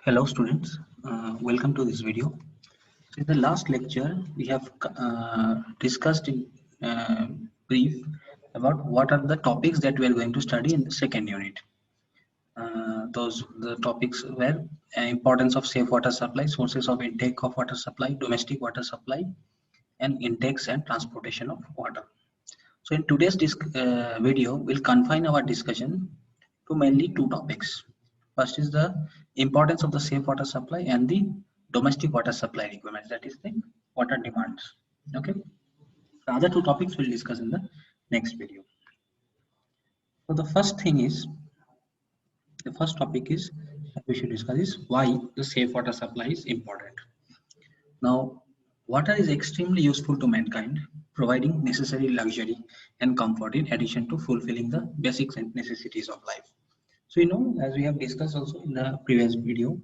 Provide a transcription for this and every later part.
Hello students, welcome to this video. So in the last lecture, we have discussed in brief about what are the topics that we are going to study in the second unit. The topics were importance of safe water supply, sources of intake of water supply, domestic water supply, and intakes and transportation of water. So in today's video, we'll confine our discussion to mainly two topics. First is the importance of the safe water supply and the domestic water supply requirements, that is the water demands. Okay. The other two topics we'll discuss in the next video. So the first topic is that we should discuss is why the safe water supply is important. Now, water is extremely useful to mankind, providing necessary luxury and comfort in addition to fulfilling the basic necessities of life. So, as we have discussed also in the previous video,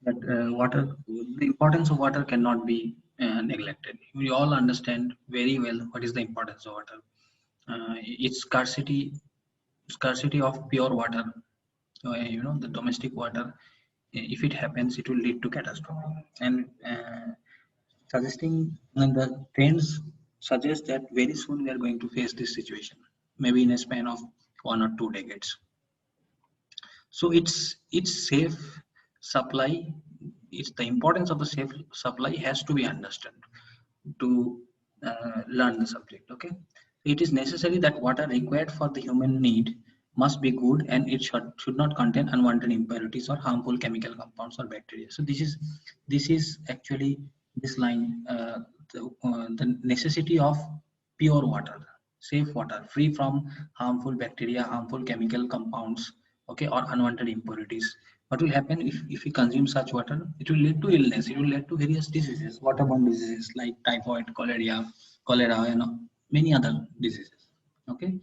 that the importance of water cannot be neglected. We all understand very well what is the importance of water. Its scarcity of pure water, the domestic water, if it happens, it will lead to catastrophe. And suggesting and the trends suggest that very soon we are going to face this situation, maybe in a span of 1 or 2 decades. So it's safe supply. It's the importance of the safe supply has to be understood to learn the subject. Okay, it is necessary that water required for the human need must be good, and it should not contain unwanted impurities or harmful chemical compounds or bacteria. So this is actually this line, the necessity of pure water, safe water, free from harmful bacteria, harmful chemical compounds, okay, or unwanted impurities. What will happen if we consume such water? It will lead to illness. It will lead to various diseases, waterborne diseases like typhoid, cholera, many other diseases. Okay,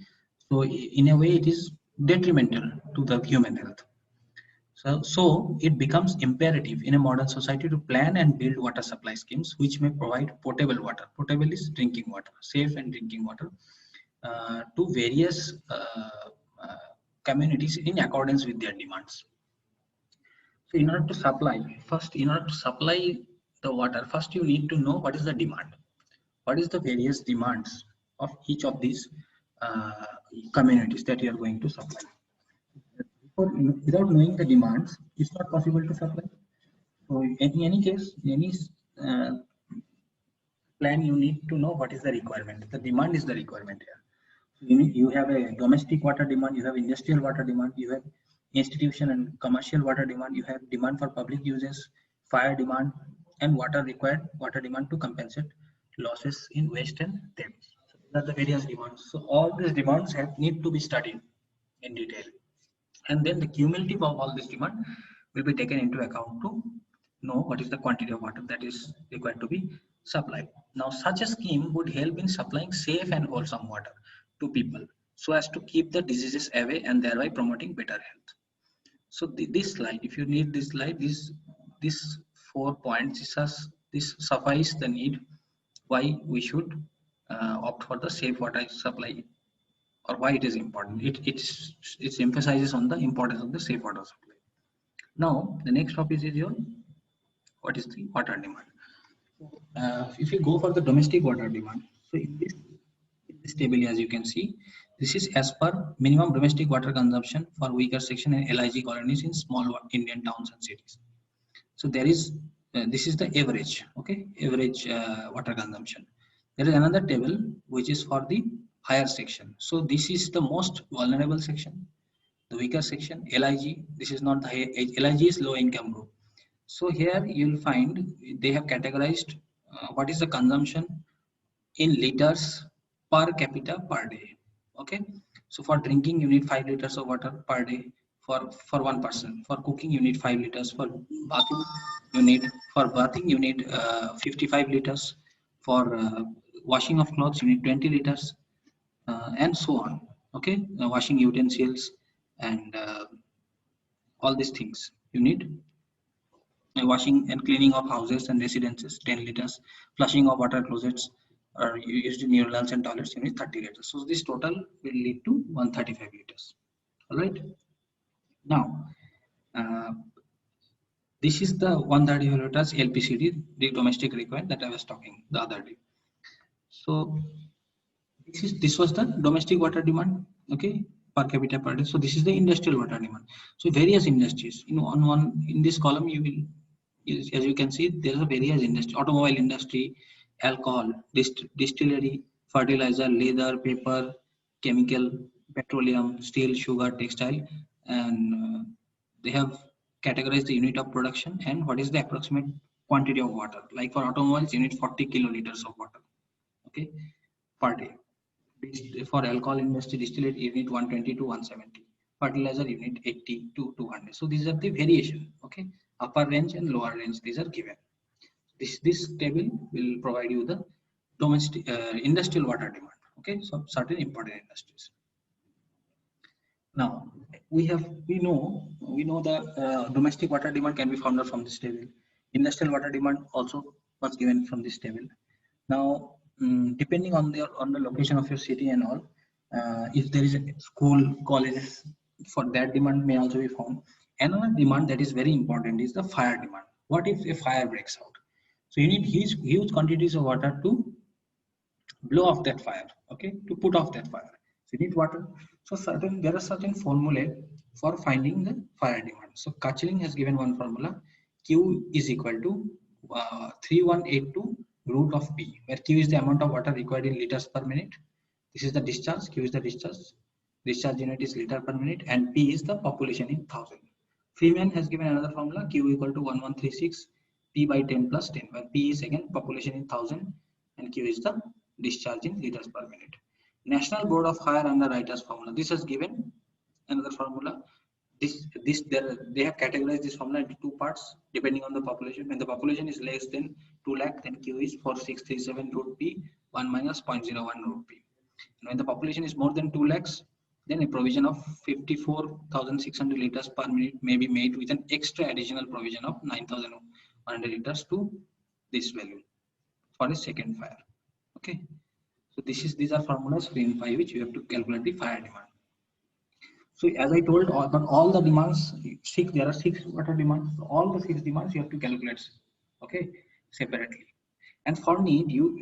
so in a way, it is detrimental to the human health. So it becomes imperative in a modern society to plan and build water supply schemes which may provide potable water. Potable is drinking water, safe and drinking water, to various communities in accordance with their demands. So in order to supply the water, first you need to know what is the demand. What is the various demands of each of these uh, communities that you are going to supply. Without knowing the demands, it's not possible to supply. So in any case, any uh, plan, you need to know what is the requirement. The demand is the requirement here. You have a domestic water demand, you have industrial water demand, you have institution and commercial water demand, you have demand for public uses, fire demand, and water demand to compensate losses in waste and debts. So these are the various demands. So all these demands need to be studied in detail, and then the cumulative of all this demand will be taken into account to know what is the quantity of water that is required to be supplied. Now, such a scheme would help in supplying safe and wholesome water to people so as to keep the diseases away and thereby promoting better health. So this slide, if you need this slide, this 4 points, this suffice the need why we should opt for the safe water supply, or why it is important. It emphasizes on the importance of the safe water supply. Now the next topic is your what is the water demand. If you go for the domestic water demand, so in this table, as you can see, this is as per minimum domestic water consumption for weaker section and LIG colonies in small Indian towns and cities. So there is this is the average, okay, average water consumption. There is another table which is for the higher section. So this is the most vulnerable section, the weaker section. LIG, this is not the high, LIG is low income group. So here you will find they have categorized what is the consumption in liters per capita per day. Okay, so for drinking you need 5 liters of water per day for one person. For cooking you need 5 liters. Bathing you need 55 liters. For washing of clothes you need 20 liters, and so on. Okay, washing utensils and all these things you need. Washing and cleaning of houses and residences 10 liters. Flushing of water closets or used in urinals and toilets you need 30 liters. So this total will lead to 135 liters. All right. Now, uh, This is the 130 kiloliters LPCD, the domestic requirement that I was talking the other day. So this was the domestic water demand, okay, per capita per day. So this is the industrial water demand. So various industries, in this column you will, as you can see, there are various industry: automobile industry, alcohol, distillery, fertilizer, leather, paper, chemical, petroleum, steel, sugar, textile, and they have categorized the unit of production and what is the approximate quantity of water. Like for automobiles, you need 40 kiloliters of water, okay, per day. For alcohol industry, distillate you need 120 to 170. Fertilizer you need 80 to 200. So these are the variation, okay, upper range and lower range, these are given. This table will provide you the domestic industrial water demand, okay, so certain important industries. Now we know the domestic water demand can be found out from this table. Industrial water demand also was given from this table. Now depending on the location of your city and all, if there is a school, colleges, for that demand may also be found. Another demand that is very important is the fire demand. What if a fire breaks out? So you need huge quantities of water to blow off that fire, okay, to put off that fire. So you need water. So there are certain formulae for finding the fire demand. So Kachling has given one formula: Q is equal to 3182 root of P, where Q is the amount of water required in liters per minute. This is the discharge. Q is the discharge unit is liter per minute, and P is the population in thousand. Freeman has given another formula: Q equal to 1136 P by 10 plus 10, where P is again population in thousand and Q is the discharge in liters per minute. National Board of Fire Underwriters formula. This has given another formula. They have categorized this formula into two parts depending on the population. When the population is less than 2 lakh, then Q is 4637 root P 1 minus 0.01 root P. And when the population is more than 2 lakhs, then a provision of 54,600 liters per minute may be made with an extra additional provision of 9,100 liters to this value for a second fire. Okay, so these are formulas for in 5 which you have to calculate the fire demand. So as I told, all the demands, there are 6 water demands. So all the 6 demands you have to calculate, okay, separately. And for need, you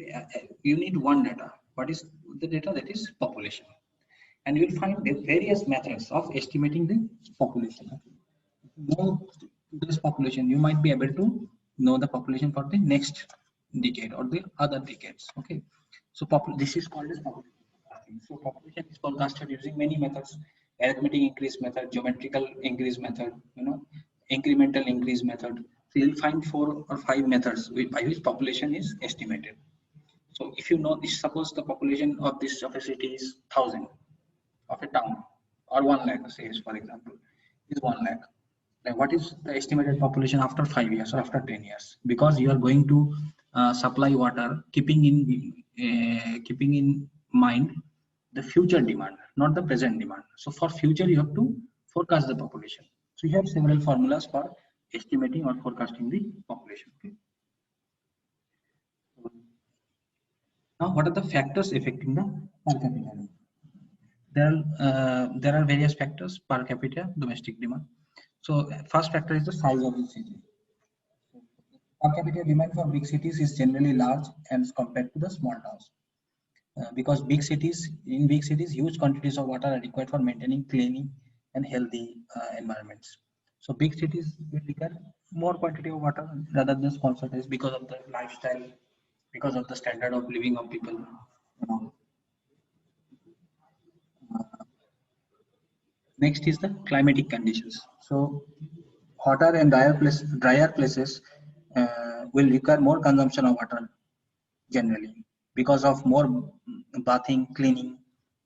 need one data. What is the data? That is population. And you will find various methods of estimating the population. Know this population, you might be able to know the population for the next decade or the other decades. Okay, so this is called as population. So population is forecasted using many methods: arithmetic increase method, geometrical increase method, incremental increase method. So you'll find 4 or 5 methods by which population is estimated. So if you know, suppose the population of this of a city is 1,000, of a town, or 1 lakh, say for example, is 1 lakh. Like what is the estimated population after 5 years or after 10 years? Because you are going to supply water, keeping in mind the future demand, not the present demand. So for future, you have to forecast the population. So you have several formulas for estimating or forecasting the population. Okay. Now, what are the factors affecting the per capita? There are various factors per capita domestic demand. So first factor is the size of the city. Per capita demand for big cities is generally large as compared to the small towns. Because in big cities, huge quantities of water are required for maintaining clean and healthy environments. So big cities will require more quantity of water rather than small cities because of the lifestyle, because of the standard of living of people. Next is the climatic conditions. So hotter and drier places will require more consumption of water generally because of more bathing, cleaning,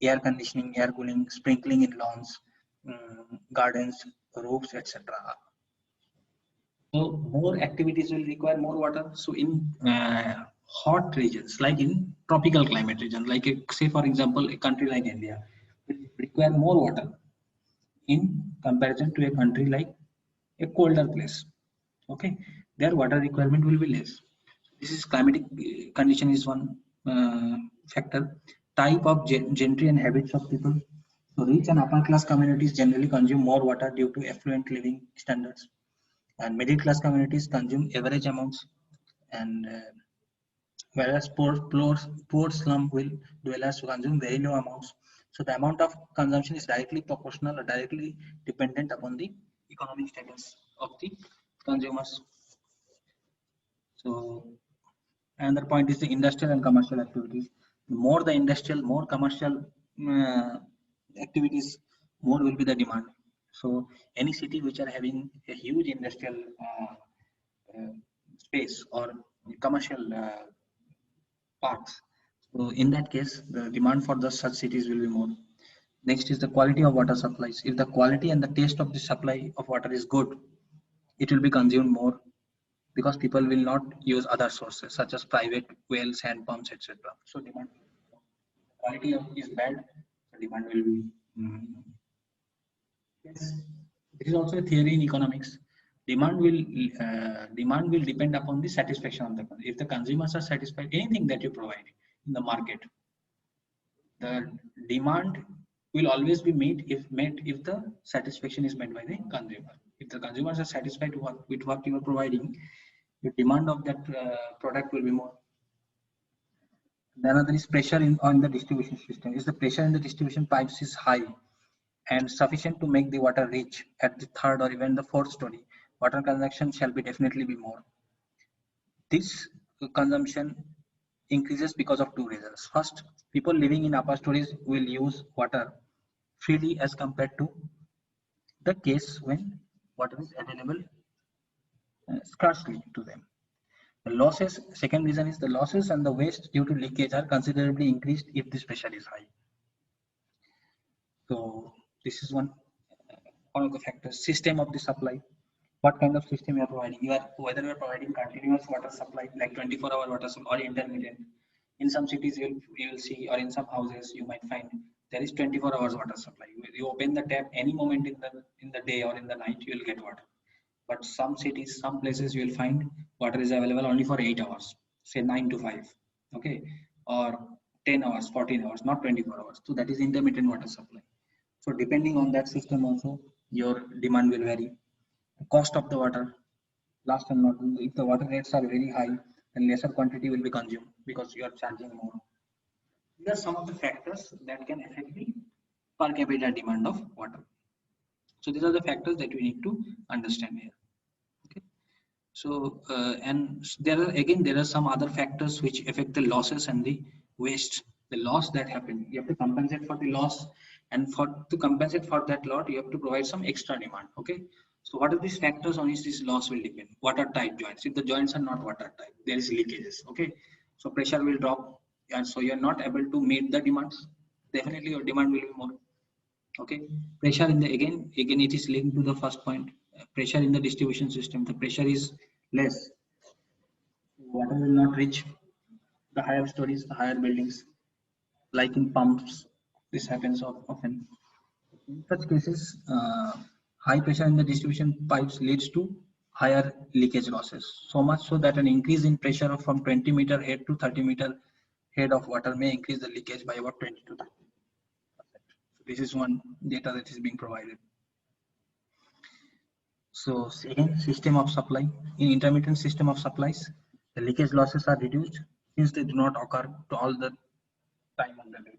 air conditioning, air cooling, sprinkling in lawns, gardens, roofs, etc. So more activities will require more water. So in hot regions, like in tropical climate region, like say for example, a country like India, will require more water in comparison to a country like a colder place. Okay, their water requirement will be less. This is climatic condition is one factor. Type of gentry and habits of people. So rich and upper class communities generally consume more water due to affluent living standards. and middle class communities consume average amounts, and whereas poor slum will dwellers consume very low amounts. So the amount of consumption is directly proportional or directly dependent upon the economic status of the consumers. So another point is the industrial and commercial activities. More the industrial, more commercial uh, activities, more will be the demand. So any city which are having a huge industrial uh, space or commercial parks, so in that case, the demand for the such cities will be more. Next is the quality of water supplies. If the quality and the taste of the supply of water is good, it will be consumed more because people will not use other sources such as private wells, hand pumps, etc. So demand quality of is bad, so demand will be. Yes, there is also a theory in economics. Demand will depend upon the satisfaction of the consumer. If the consumers are satisfied, anything that you provide in the market, the demand will always be met if the satisfaction is met by the consumer. If the consumers are satisfied with what you are providing, the demand of that product will be more. The another is pressure on the distribution system. Is the pressure in the distribution pipes is high and sufficient to make the water reach at the third or even the fourth story, water consumption shall be definitely be more. This consumption increases because of two reasons. First, people living in upper stories will use water freely as compared to the case when water is available scarcely to them. The losses, second reason is the losses and the waste due to leakage are considerably increased if this pressure is high. So this is one of the factors. System of the supply. What kind of system you are providing? Whether you are providing continuous water supply like 24-hour water supply or intermittent. In some cities you will see, or in some houses you might find there is 24 hours water supply. You open the tap any moment in the day or in the night, you will get water. But some cities, some places you will find water is available only for 8 hours, say 9 to 5, okay, or 10 hours, 14 hours, not 24 hours. So that is intermittent water supply. So depending on that system also, your demand will vary. The cost of the water, last and not if the water rates are very high, then lesser quantity will be consumed because you are charging more. These are some of the factors that can affect the per capita demand of water. So these are the factors that we need to understand here. Okay. So and there are some other factors which affect the losses and the waste. The loss that happened, you have to compensate for the loss, and for to compensate for that lot, you have to provide some extra demand. Okay. So what are these factors on which this loss will depend? Water tight joints. If the joints are not watertight, there is leakages. Okay. So pressure will drop, and so you are not able to meet the demands. Definitely your demand will be more. Okay. Pressure in the again it is linked to the first point. Pressure in the distribution system. The pressure is less. Water will not reach the higher stories, the higher buildings. Like in pumps, this happens often. In such cases, high pressure in the distribution pipes leads to higher leakage losses. So much so that an increase in pressure from 20-meter head to 30-meter head of water may increase the leakage by about 20 to 30%. So this is one data that is being provided. So second, system of supply. In intermittent system of supplies, the leakage losses are reduced since they do not occur to all the time of the day.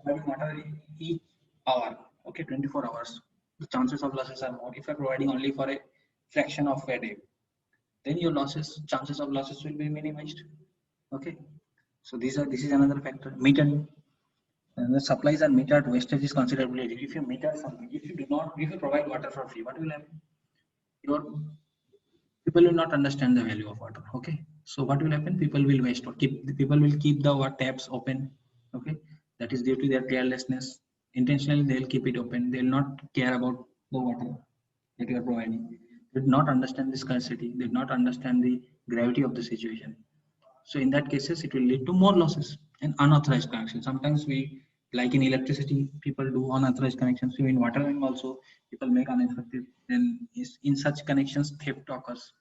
Providing water each hour, okay, 24 hours, the chances of losses are more. If you're providing only for a fraction of a day, then your chances of losses will be minimized. Okay, so this is another factor. Metering. And the supplies are metered, wastage is considerably reduced. If you meter something, if you provide water for free, what will happen? Your people will not understand the value of water. Okay, so what will happen? People will waste or people will keep the taps open. Okay, that is due to their carelessness. Intentionally they will keep it open. They will not care about the water that you are providing. They do not understand the scarcity. They do not understand the gravity of the situation. So in that cases it will lead to more losses and unauthorized connections. Sometimes we, like in electricity, people do unauthorized connections. So in water line also people make unauthorized, then in such connections theft occurs.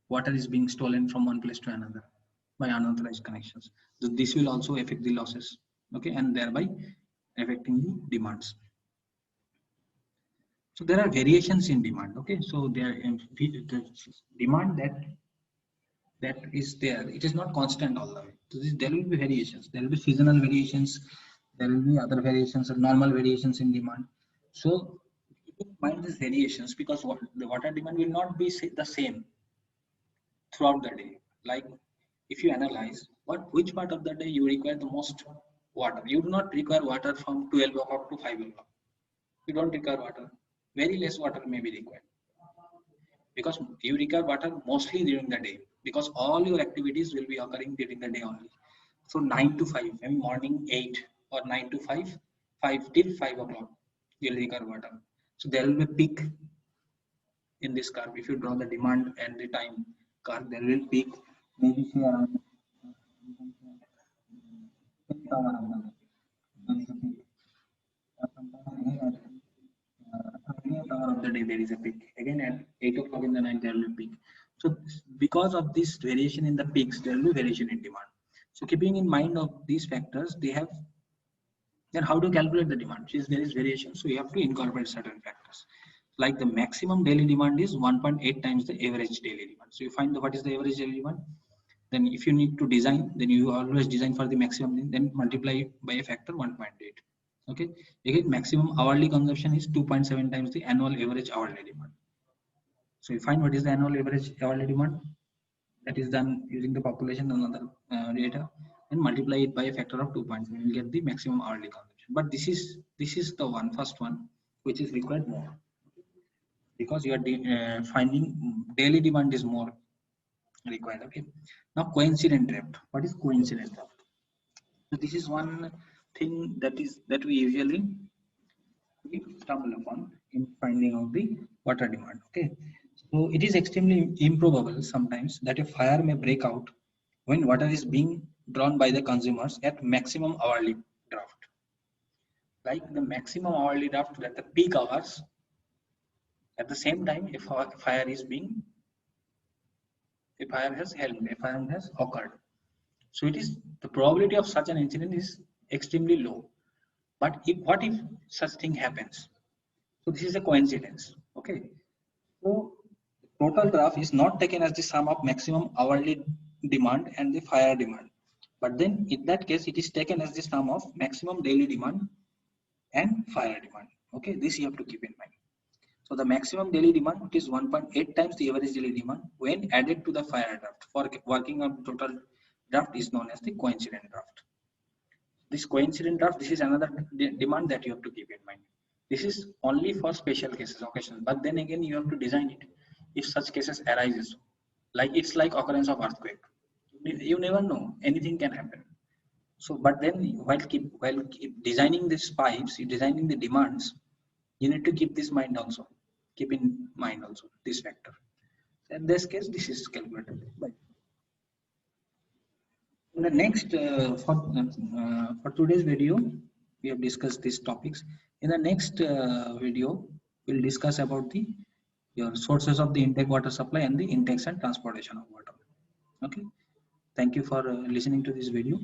Water is being stolen from one place to another by unauthorized connections. So this will also affect the losses, okay, and thereby affecting the demands. So there are variations in demand. Okay, so there the demand that is there, it is not constant all the way. So there will be variations. There will be seasonal variations. There will be other variations or normal variations in demand. So keep in mind these variations, because the water demand will not be the same throughout the day. Like if you analyze which part of the day you require the most water, you do not require water from 12 o'clock to 5 o'clock. You don't require water. Very less water may be required, because you require water mostly during the day, because all your activities will be occurring during the day only. So 9 to 5, maybe morning 8 or 9 to 5, 5 till 5 o'clock, you'll require water. So there will be a peak in this curve. If you draw the demand and the time curve, there will peak maybe say around 6 hours of the day. There is a peak. Sometimes 38 hours of the day there is a peak. Again at 8 o'clock in the night there will be peak. So because of this variation in the peaks, there will be variation in demand. So keeping in mind of these factors, they have, then how to calculate the demand? Since there is variation, so you have to incorporate certain factors. Like the maximum daily demand is 1.8 times the average daily demand. So you find what is the average daily demand. Then if you need to design, then you always design for the maximum, then multiply it by a factor 1.8. Okay. Again, maximum hourly consumption is 2.7 times the annual average hourly demand. So you find what is the annual average hourly demand. That is done using the population and other data, and multiply it by a factor of 2.7. You will get the maximum hourly consumption. But this is the first one which is required more, because you are finding daily demand is more required. Okay. Now coincident draft. What is coincident draft? So this is one thing that we usually stumble upon in finding out the water demand. Okay. So it is extremely improbable sometimes that a fire may break out when water is being drawn by the consumers at maximum hourly draft. Like the maximum hourly draft at the peak hours, at the same time if a fire is being, a fire has held, a fire has occurred. So it is, the probability of such an incident is extremely low. But what if such thing happens? So this is a coincidence. Okay. So total graph is not taken as the sum of maximum hourly demand and the fire demand. But then in that case, it is taken as the sum of maximum daily demand and fire demand. Okay, this you have to keep in mind. So the maximum daily demand is 1.8 times the average daily demand when added to the fire draft. For working on total draft is known as the coincident draft. This coincident draft, this is another demand that you have to keep in mind. This is only for special cases, occasions, but then again you have to design it if such cases arises. Like it's like occurrence of earthquake. You never know, anything can happen. So, but then while keep designing these pipes, designing the demands, you need to keep this mind also. Keep in mind also this factor. In this case, this is calculated. But in the next for today's video, we have discussed these topics. In the next video, we'll discuss about the your sources of the intake water supply and the intakes and transportation of water. Okay. Thank you for listening to this video.